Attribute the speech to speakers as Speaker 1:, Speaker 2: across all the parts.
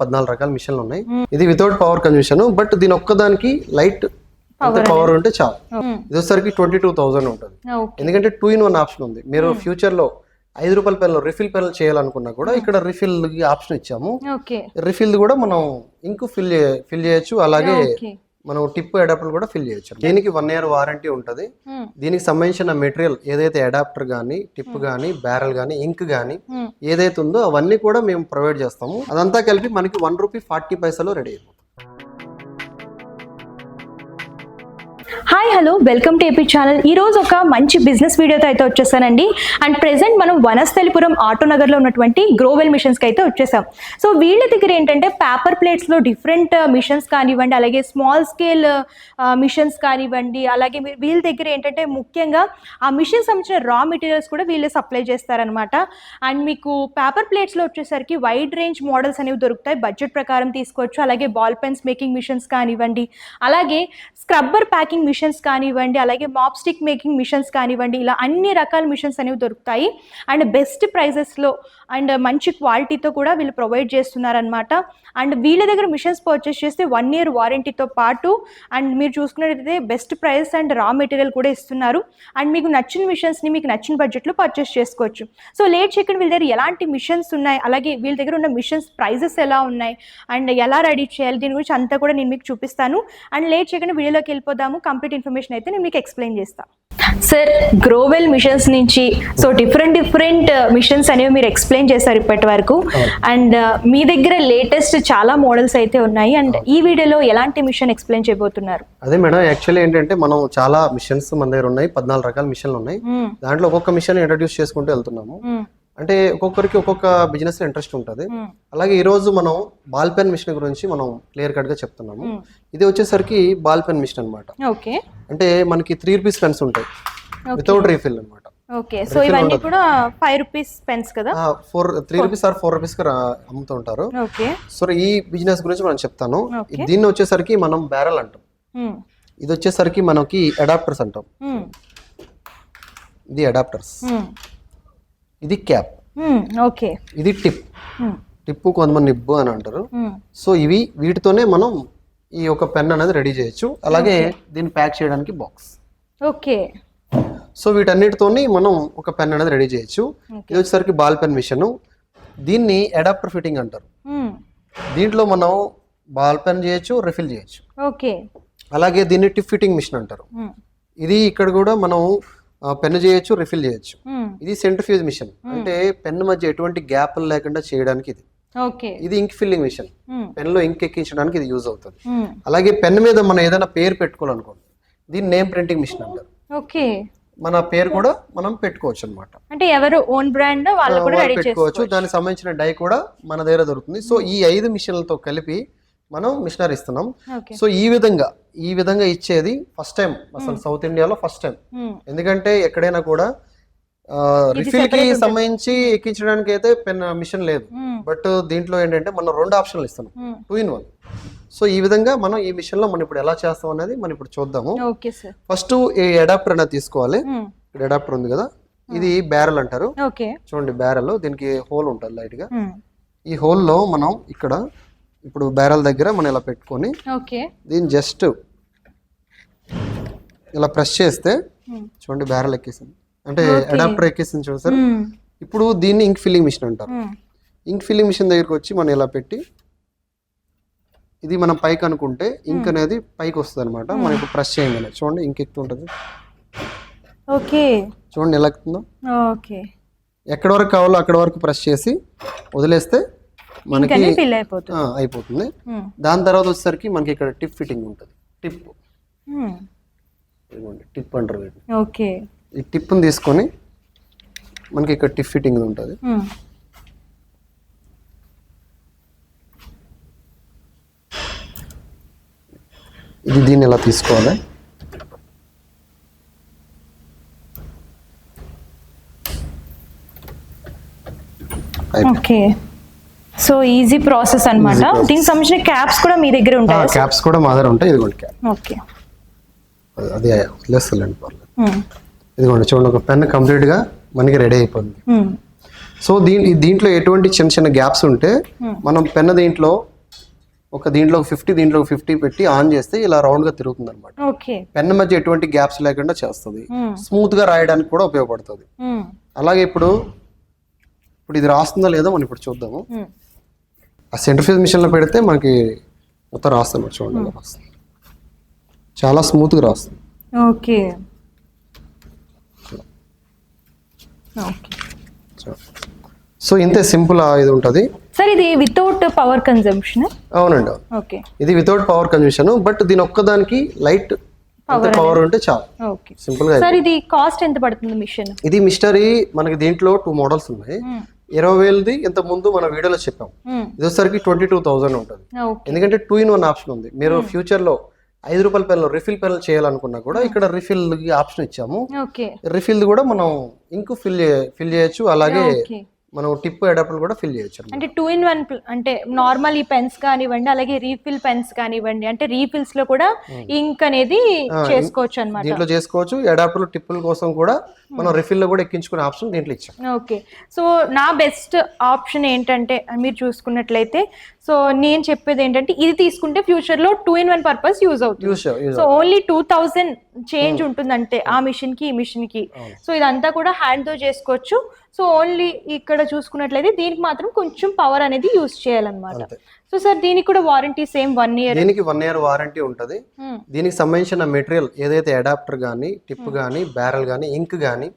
Speaker 1: 14 రకాల మిషన్లు ఉన్నాయి. ఇది వితౌట్ పవర్ కన్జ్యూషన్, బట్ దీని ఒక్కదానికి లైట్ పవర్ ఉంటే చాలు. ఇది వచ్చేసరికి 22,000 ఉంటుంది. ఎందుకంటే 2-in-1 ఆప్షన్ ఉంది. మీరు ఫ్యూచర్ లో 5 రూపాయల పెన్లు రిఫిల్ పెన్లు చేయాలనుకున్నా కూడా ఇక్కడ రిఫిల్ ఆప్షన్ ఇచ్చాము. రిఫిల్ కూడా మనం ఇంక్ ఫిల్ చేయొచ్చు, అలాగే మనం టిప్ అడాప్టర్ కూడా ఫిల్ చేయొచ్చు. దీనికి 1 year వారంటీ ఉంటుంది. దీనికి సంబంధించిన మెటీరియల్ ఏదైతే అడాప్టర్ గానీ, టిప్ గానీ, బ్యారెల్ గానీ, ఇంక్ గానీ ఏదైతే ఉందో అవన్నీ కూడా మేము ప్రొవైడ్ చేస్తాము. అదంతా కలిపి మనకి ₹1.40 రెడీ అయిపోతుంది.
Speaker 2: Hi hello, welcome to AP channel. ఈరోజు ఒక మంచి బిజినెస్ వీడియోతో అయితే వచ్చేసానండి. అండ్ ప్రెసెంట్ మనం వనస్థలిపురం ఆటోనగర్లో ఉన్నటువంటి గ్రోవెల్ మిషన్స్కి అయితే వచ్చేసాం. సో వీళ్ళ దగ్గర ఏంటంటే పేపర్ ప్లేట్స్లో డిఫరెంట్ మిషన్స్ కానివ్వండి, అలాగే స్మాల్ స్కేల్ మిషన్స్ కానివ్వండి, అలాగే వీళ్ళ దగ్గర ఏంటంటే ముఖ్యంగా ఆ మిషన్ సంబంధించిన రా మెటీరియల్స్ కూడా వీళ్ళే సప్లై చేస్తారనమాట. అండ్ మీకు పేపర్ ప్లేట్స్లో వచ్చేసరికి వైడ్ రేంజ్ మోడల్స్ అనేవి దొరుకుతాయి, బడ్జెట్ ప్రకారం తీసుకోవచ్చు. అలాగే బాల్ పెన్స్ మేకింగ్ మిషన్స్ కానివ్వండి, అలాగే స్క్రబ్బర్ ప్యాకింగ్ మిషన్స్ కానివ్వండి, అలాగే మాప్ స్టిక్ మేకింగ్ మిషన్స్ కానివ్వండి, ఇలా అన్ని రకాల మిషన్స్ అనేవి దొరుకుతాయి. అండ్ బెస్ట్ ప్రైజెస్లో అండ్ మంచి క్వాలిటీతో కూడా వీళ్ళు ప్రొవైడ్ చేస్తున్నారనమాట. అండ్ వీళ్ళ దగ్గర మిషన్స్ పర్చేస్ చేస్తే 1 year వారంటీతో పాటు అండ్ మీరు చూసుకున్నట్టయితే best price and raw material కూడా ఇస్తున్నారు. అండ్ మీకు నచ్చిన మిషన్స్ని మీకు నచ్చిన బడ్జెట్లో పర్చేస్ చేసుకోవచ్చు. సో లేట్ చేయకుండా వీళ్ళ దగ్గర ఎలాంటి మిషన్స్ ఉన్నాయి, అలాగే వీళ్ళ దగ్గర ఉన్న మిషన్స్ ప్రైజెస్ ఎలా ఉన్నాయి అండ్ ఎలా రెడీ చేయాలి, దీని గురించి అంతా కూడా నేను మీకు చూపిస్తాను. అండ్ లేట్ చేయకుండా వీడియోలోకి వెళ్ళిపోదాము. కంప్లీట్ ఇన్ఫర్మేషన్ అయితే నేను మీకు ఎక్స్ప్లెయిన్ చేస్తాను. సార్, గ్రోవెల్ మిషన్స్ నుంచి సో డిఫరెంట్ మిషన్స్ అనేవి మీరు ఎక్స్ప్లెయిన్ చేశారు ఇప్పటి వరకు. అండ్ మీ దగ్గర లేటెస్ట్ చాలా మోడల్స్ అయితే ఉన్నాయి. అండ్ ఈ వీడియోలో ఎలాంటి మిషన్ ఎక్స్ప్లెయిన్ చేయబోతున్నారు?
Speaker 1: అదే మేడం, యాక్చువల్లీ ఏంటంటే మనం చాలా మిషన్స్ మన దగ్గర ఉన్నాయి. 14 రకాల మిషన్లు ఉన్నాయి. దాంట్లో ఒక్కొక్క మిషన్ ఇంట్రడ్యూస్ చేసుకుంటూ వెళ్తున్నాము. అంటే ఒక్కొక్కరికి ఒక్కొక్క బిజినెస్ ఇంట్రెస్ట్ ఉంటుంది. అలాగే ఈ రోజు మనం బాల్ పెన్ మిషన్ గురించి మనం క్లియర్ కట్ గా చెప్తున్నాము. ఇది వచ్చేసరికి బాల్ పెన్ మిషన్ అనమాట. అంటే మనకి 3 రూపీస్ పెన్స్ ఉంటాయి వితౌట్ రీఫిల్ అనమాట.
Speaker 2: ఓకే, సో ఇవన్నీ కూడా 5 రూపీస్ పెన్స్ కదా?
Speaker 1: 3 రూపీస్ ఆర్ 4 రూపీస్ అమ్ముతూ ఉంటారు. సో ఈ బిజినెస్ గురించి మనం చెప్తాను. దీన్ని వచ్చేసరికి మనం బ్యారెల్ అంటాం. ఇది వచ్చేసరికి మనకి అడాప్టర్స్ అంటాం. ఇది అడాప్టర్స్, ఇది క్యాప్,
Speaker 2: ఓకే,
Speaker 1: ఇది టిప్ కొంతమంది నిబ్బు అని అంటారు. సో వీటితోనే మనం ఈ ఒక పెన్ అనేది రెడీ చేయొచ్చు. అలాగే దీన్ని ప్యాక్ చేయడానికి బాక్స్.
Speaker 2: ఓకే,
Speaker 1: సో వీటన్నిటితోని మనం ఒక పెన్ అనేది రెడీ చేయొచ్చు. ఇది వచ్చేసరికి బాల్ పెన్ మిషన్. దీన్ని అడాప్టర్ ఫిట్టింగ్ అంటారు. దీంట్లో మనం బాల్ పెన్ చేయొచ్చు, రిఫిల్ చేయొచ్చు.
Speaker 2: ఓకే,
Speaker 1: అలాగే దీన్ని టిప్ ఫిట్టింగ్ మిషన్ అంటారు. ఇది ఇక్కడ కూడా మనం పెన్ చేయొచ్చు, రిఫిల్ చేయొచ్చు. ఇది సెంట్రిఫ్యూజ్ మిషన్, అంటే పెన్ మధ్య ఎటువంటి గ్యాప్ లేకుండా చేయడానికి ఇది. ఇది ఇంక్ ఫిల్లింగ్ మిషన్, పెన్ లో ఇంక్ ఎక్కించడానికి ఇది యూజ్ అవుతుంది. అలాగే పెన్ మీద మనం ఏదైనా పేరు పెట్టుకోవాలనుకోండి, దీన్ని నేమ్ ప్రింటింగ్ మిషన్ అంటారు.
Speaker 2: ఓకే,
Speaker 1: మన పేరు కూడా మనం పెట్టుకోవచ్చు అనమాట.
Speaker 2: అంటే ఎవరు ఓన్ బ్రాండ్ వాళ్ళు కూడా రెడీ
Speaker 1: పెట్టుకోవచ్చు. దానికి సంబంధించిన డై కూడా మన దగ్గర దొరుకుతుంది. సో ఈ 5 మిషన్లతో కలిపి మనం మిషనరీ ఇస్తున్నాం. సో ఈ విధంగా ఇచ్చేది ఫస్ట్ టైం అసలు సౌత్ ఇండియాలో ఫస్ట్ టైం. ఎందుకంటే ఎక్కడైనా కూడా రిఫిల్ కి సంబంధించి ఎక్కించడానికి అయితే పెన్ మిషన్ లేదు. బట్ దీంట్లో ఏంటంటే మనం 2 ఆప్షన్లు ఇస్తున్నాం, 2-in-1. సో ఈ విధంగా మనం ఈ మిషన్ లో మనం ఇప్పుడు ఎలా చేస్తాం అనేది మనం ఇప్పుడు చూద్దాము. ఫస్ట్ ఈ అడాప్టర్ అనేది తీసుకోవాలి. ఇక్కడ అడాప్టర్ ఉంది కదా, ఇది బ్యారెల్ అంటారు. చూడండి, బ్యారెల్, దీనికి హోల్ ఉంటుంది లైట్ గా. ఈ హోల్ లో మనం ఇక్కడ ఇప్పుడు బ్యారెల్ దగ్గర మనం ఇలా పెట్టుకొని దీన్ని జస్ట్ ఇలా ప్రెస్ చేస్తే చూడండి బ్యారెల్ ఎక్కేసింది, అంటే అడాప్టర్ ఎక్కేసింది. చూడండి సార్, ఇప్పుడు దీన్ని ఇంక్ ఫిల్లింగ్ మిషన్ అంటారు. ఇంక్ ఫిల్లింగ్ మిషన్ దగ్గరికి వచ్చి మనం ఇలా పెట్టి ఇది మనం పైకి అనుకుంటే ఇంక్ అనేది పైకి వస్తుంది అనమాట. మనం ఇప్పుడు ప్రెస్ చేయగానే చూడండి ఇంక్ ఎక్కుతుంటది. చూడండి ఎలా ఎక్కుతుందో. ఎక్కడి వరకు కావాలో అక్కడ వరకు ప్రెస్ చేసి వదిలేస్తే మనకి అయిపోతుంది. దాని తర్వాత వచ్చేసరికి మనకి ఇక్కడ టిప్ ఫిట్టింగ్ ఉంటుంది. టిప్ అంటారు. ఈ టిప్ని తీసుకొని మనకి ఇక్కడ టిప్ ఫిట్టింగ్ ఉంటుంది. ఇది దీన్ని ఎలా తీసుకోవాలి,
Speaker 2: ఓకే. సో ఈజీ ప్రాసెస్ అన్నమాట. దీనికి సంబంధించిన క్యాప్స్ కూడా మీ దగ్గర ఉంటాయి?
Speaker 1: క్యాప్స్ కూడా మా దగ్గర ఉంటాయి. ఇదిగోండి క్యాప్. ఓకే, అది వదిలేస్తలేండి, పర్లేదు. ఇదిగోండి చూడండి, ఒక పెన్ కంప్లీట్ గా మనకి రెడీ అయిపోయింది. సో దీంట్లో ఎటువంటి చిన్న చిన్న గ్యాప్స్ ఉంటే మనం పెన్న దీంట్లో ఒక 50 దీంట్లో 50 పెట్టి ఆన్ చేస్తే ఇలా రౌండ్ గా తిరుగుతుంది అనమాట. పెన్ మధ్య ఎటువంటి గ్యాప్స్ లేకుండా చేస్తుంది, స్మూత్ గా రాయడానికి కూడా ఉపయోగపడుతుంది. అలాగే ఇప్పుడు ఇది రాస్తుందో లేదో మనం ఇప్పుడు చూద్దాము. ఆ సెంట్రిఫ్యూజ్ మిషన్ లో పెడితే మనకి మొత్తం రాస్తుంది చూడండి, రాస్తుంది చాలా స్మూత్ గా రాస్తుంది.
Speaker 2: ఓకే
Speaker 1: సో ఇంతే సింపుల్ ఇది ఉంటుంది
Speaker 2: సార్. ఇది వితౌట్ పవర్ కన్జంప్షన్?
Speaker 1: అవునండి.
Speaker 2: ఓకే,
Speaker 1: ఇది వితౌట్ పవర్ కన్జంప్షన్, బట్ దీని ఒక్కదానికి లైట్ పవర్ ఉంటే చాలు.
Speaker 2: ఓకే,
Speaker 1: సింపుల్ గా.
Speaker 2: సార్ ఇది కాస్ట్ ఎంత పడుతుంది మిషన్?
Speaker 1: ఇది మిస్టరీ మనకి దీంట్లో 2 మోడల్స్ ఉన్నాయి. 20,000ది ఇంత ముందు మన వీడియోలో చెప్పాం. ఇది వచ్చేసరికి 22,000 ఉంటుంది. ఎందుకంటే 2-in-1 ఆప్షన్ ఉంది. మీరు ఫ్యూచర్ లో ₹5 పెన్లు రిఫిల్ పెన్లు చేయాలనుకున్నా కూడా ఇక్కడ రిఫిల్ ఆప్షన్ ఇచ్చాము. రిఫిల్ కూడా మనం ఇంక్ ఫిల్ చేయొచ్చు, అలాగే మనం టిప్ అడాప్టర్ కూడా ఫిల్ చేయొచ్చు.
Speaker 2: అంటే 2-in-1 అంటే నార్మల్ ఈ పెన్స్ కానివ్వండి, అలాగే రీఫిల్ పెన్స్ కానివ్వండి, అంటే రీఫిల్స్ లో కూడా ఇంక్ అనేది చేసుకోవచ్చు అన్నమాట.
Speaker 1: దీంట్లో చేసుకోవచ్చు. అడాప్టర్ టిప్పుల కోసం కూడా మనం రిఫిల్ లో కూడా ఎక్కించుకునే ఆప్షన్ దీంట్లో ఇచ్చాం.
Speaker 2: ఓకే, సో నా బెస్ట్ ఆప్షన్ ఏంటంటే మీరు చూసుకున్నట్లయితే, సో నేను చెప్పేది ఏంటంటే ఇది తీసుకుంటే ఫ్యూచర్ లో 2-in-1 పర్పస్ యూజ్ అవుతుంది. సో ఓన్లీ 2,000 చేంజ్ ఉంటుందంటే ఆ మిషన్ కి ఈ మిషన్ కి. సో ఇదంతా కూడా హ్యాండ్ తో చేసుకోవచ్చు. సో ఓన్లీ ఇక్కడ చూసుకున్నట్లయితే దీనికి మాత్రం కొంచెం పవర్ అనేది యూజ్ చేయాలన్నమాట. సో సార్ దీనికి కూడా వారంటీ సేమ్ 1 year?
Speaker 1: దీనికి 1 year వారంటీ ఉంటుంది. దీనికి సంబంధించిన మెటీరియల్ ఏదైతే అడాప్టర్ గానీ, టిప్ గానీ, బ్యారెల్ గానీ, ఇంక్ గానీ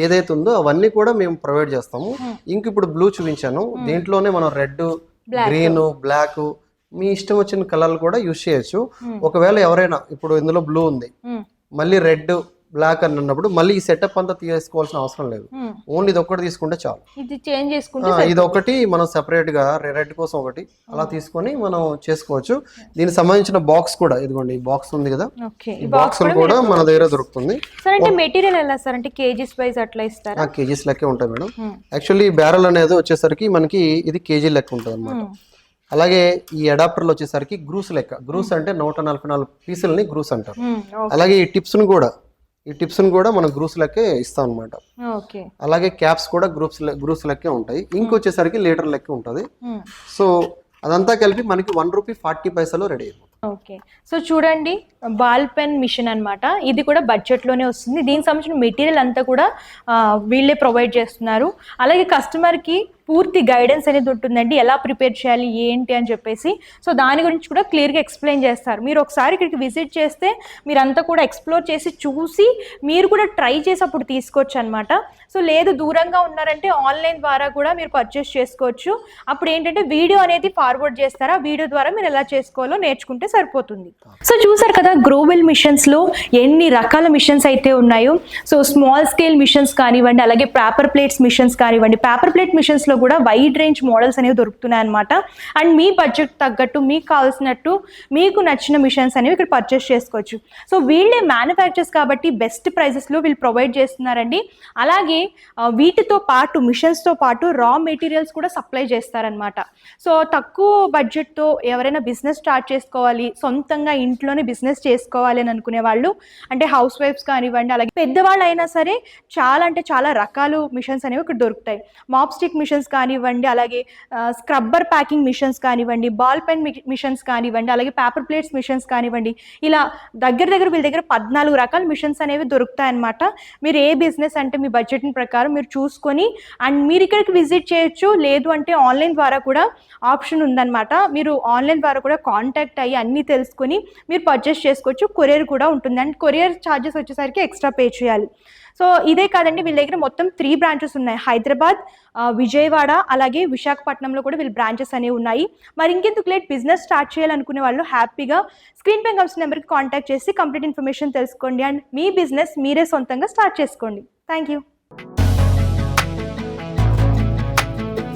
Speaker 1: ఏదైతే ఉందో అవన్నీ కూడా మేము ప్రొవైడ్ చేస్తాము. ఇంక్ ఇప్పుడు బ్లూ చూపించాను, దీంట్లోనే మనం రెడ్, గ్రీన్, బ్లాక్ మీ ఇష్టం వచ్చిన కలర్లు కూడా యూజ్ చేయొచ్చు. ఒకవేళ ఎవరైనా ఇప్పుడు ఇందులో బ్లూ ఉంది, మళ్ళీ రెడ్, బ్లాక్ అని అన్నప్పుడు మళ్ళీ ఈ సెటప్ అంతా తీసుకోవాల్సిన అవసరం లేదు. ఓన్లీ ఇది ఒక్కటి తీసుకుంటే చాలు.
Speaker 2: ఇది చేంజ్ చేసుకుంటే
Speaker 1: ఇది ఒకటి మనం సెపరేట్ గా రెడ్ కోసం ఒకటి అలా తీసుకొని మనం చేసుకోవచ్చు. దీనికి సంబంధించిన బాక్స్ కూడా ఇదిగోండి, ఈ బాక్స్ ఉంది కదా, ఈ బాక్స్ కూడా మన దగ్గర దొరుకుతుంది.
Speaker 2: సార్ అంటే మెటీరియల్ ఎలా సార్, అంటే కేజీస్ వైజ్ అట్లా ఇస్తారా?
Speaker 1: కేజీస్ లెక్కే ఉంటాయి మేడం. యాక్చువల్లీ బ్యారెల్ అనేది వచ్చేసరికి మనకి ఇది కేజీ లెక్క ఉంటుంది అనమాట. అలాగే ఈ అడాప్టర్లు వచ్చేసరికి గ్రూస్ లెక్క. గ్రూస్ అంటే 144 పీసులని గ్రూస్ అంటారు. అలాగే ఈ టిప్స్ ను కూడా మనం గ్రూస్ లెక్కే ఇస్తాం అనమాట. అలాగే క్యాప్స్ కూడా గ్రూప్స్ లెక్కే ఉంటాయి. ఇంక్ వచ్చేసరికి లీటర్ లెక్క ఉంటుంది. సో అదంతా కలిపి మనకి ₹1.40 రెడీ అయిపోతుంది.
Speaker 2: ఓకే, సో చూడండి బాల్ పెన్ మిషన్ అన్నమాట. ఇది కూడా బడ్జెట్ లోనే వస్తుంది. దీనికి సంబంధించిన మెటీరియల్ అంతా కూడా వీళ్ళే ప్రొవైడ్ చేస్తున్నారు. అలాగే కస్టమర్ కి పూర్తి గైడెన్స్ అనేది ఉంటుందండి, ఎలా ప్రిపేర్ చేయాలి ఏంటి అని చెప్పేసి. సో దాని గురించి కూడా క్లియర్గా ఎక్స్ప్లెయిన్ చేస్తారు. మీరు ఒకసారి ఇక్కడికి విజిట్ చేస్తే మీరంతా కూడా ఎక్స్ప్లోర్ చేసి చూసి మీరు కూడా ట్రై చేసి అప్పుడు తీసుకోవచ్చు అనమాట. సో లేదు దూరంగా ఉన్నారంటే ఆన్లైన్ ద్వారా కూడా మీరు పర్చేస్ చేసుకోవచ్చు. అప్పుడు ఏంటంటే వీడియో అనేది ఫార్వర్డ్ చేస్తారా, వీడియో ద్వారా మీరు ఎలా చేసుకోవాలో నేర్చుకుంటే సరిపోతుంది. సో చూసారు కదా గ్రోవెల్ మిషన్స్ లో ఎన్ని రకాల మిషన్స్ అయితే ఉన్నాయో. సో స్మాల్ స్కేల్ మిషన్స్ కానివ్వండి, అలాగే పేపర్ ప్లేట్స్ మిషన్స్ కానివ్వండి. పేపర్ ప్లేట్ మిషన్స్ లో కూడా వైడ్ రేంజ్ మోడల్స్ అనేవి దొరుకుతున్నాయి అనమాట. అండ్ మీ బడ్జెట్ తగ్గట్టు మీకు కావాల్సినట్టు మీకు నచ్చిన మిషన్స్ అనేవి ఇక్కడ పర్చేస్ చేసుకోవచ్చు. సో వీళ్ళే మ్యానుఫ్యాక్చర్స్ కాబట్టి బెస్ట్ ప్రైజెస్లో వీళ్ళు ప్రొవైడ్ చేస్తున్నారండి. అలాగే వీటితో పాటు మిషన్స్తో పాటు రా మెటీరియల్స్ కూడా సప్లై చేస్తారనమాట. సో తక్కువ బడ్జెట్తో ఎవరైనా బిజినెస్ స్టార్ట్ చేసుకోవాలి, సొంతంగా ఇంట్లోనే బిజినెస్ చేసుకోవాలి అని అనుకునే వాళ్ళు, అంటే హౌస్ వైఫ్స్ కానివ్వండి, అలాగే పెద్దవాళ్ళు అయినా సరే చాలా రకాల మిషన్స్ అనేవి ఇక్కడ దొరుకుతాయి. మాప్ స్టిక్ మిషన్స్ కానివ్వండి, అలాగే స్క్రబ్బర్ ప్యాకింగ్ మిషన్స్ కానివ్వండి, బాల్ పెన్ మిషన్స్ కానివ్వండి, అలాగే పేపర్ ప్లేట్స్ మిషన్స్ కానివ్వండి, ఇలా దగ్గర వీళ్ళ దగ్గర 14 రకాల మిషన్స్ అనేవి దొరుకుతాయి అన్నమాట. మీరు ఏ బిజినెస్ అంటే మీ బడ్జెట్ ప్రకారం మీరు చూసుకొని అండ్ మీరు ఇక్కడికి విజిట్ చేయొచ్చు. లేదు అంటే ఆన్లైన్ ద్వారా కూడా ఆప్షన్ ఉందన్నమాట. మీరు ఆన్లైన్ ద్వారా కూడా కాంటాక్ట్ అయ్యి అన్నీ తెలుసుకొని మీరు పర్చేస్ చేసుకోవచ్చు. కొరియర్ కూడా ఉంటుంది అండ్ కొరియర్ ఛార్జెస్ వచ్చేసరికి ఎక్స్ట్రా పే చేయాలి. సో ఇదే కాదండి, వీళ్ళ దగ్గర మొత్తం 3 బ్రాంచెస్ ఉన్నాయి. హైదరాబాద్, విజయవాడ, అలాగే విశాఖపట్నంలో కూడా వీళ్ళ బ్రాంచెస్ అనేవి ఉన్నాయి. మరి ఇంకెందుకు లేట్, బిజినెస్ స్టార్ట్ చేయాలనుకునే వాళ్ళు హ్యాపీగా స్క్రీన్ పై కనిపిస్తున్న నెంబర్కి కాంటాక్ట్ చేసి కంప్లీట్ ఇన్ఫర్మేషన్ తెలుసుకోండి అండ్ మీ బిజినెస్ మీరే సొంతంగా స్టార్ట్ చేసుకోండి. Thank you.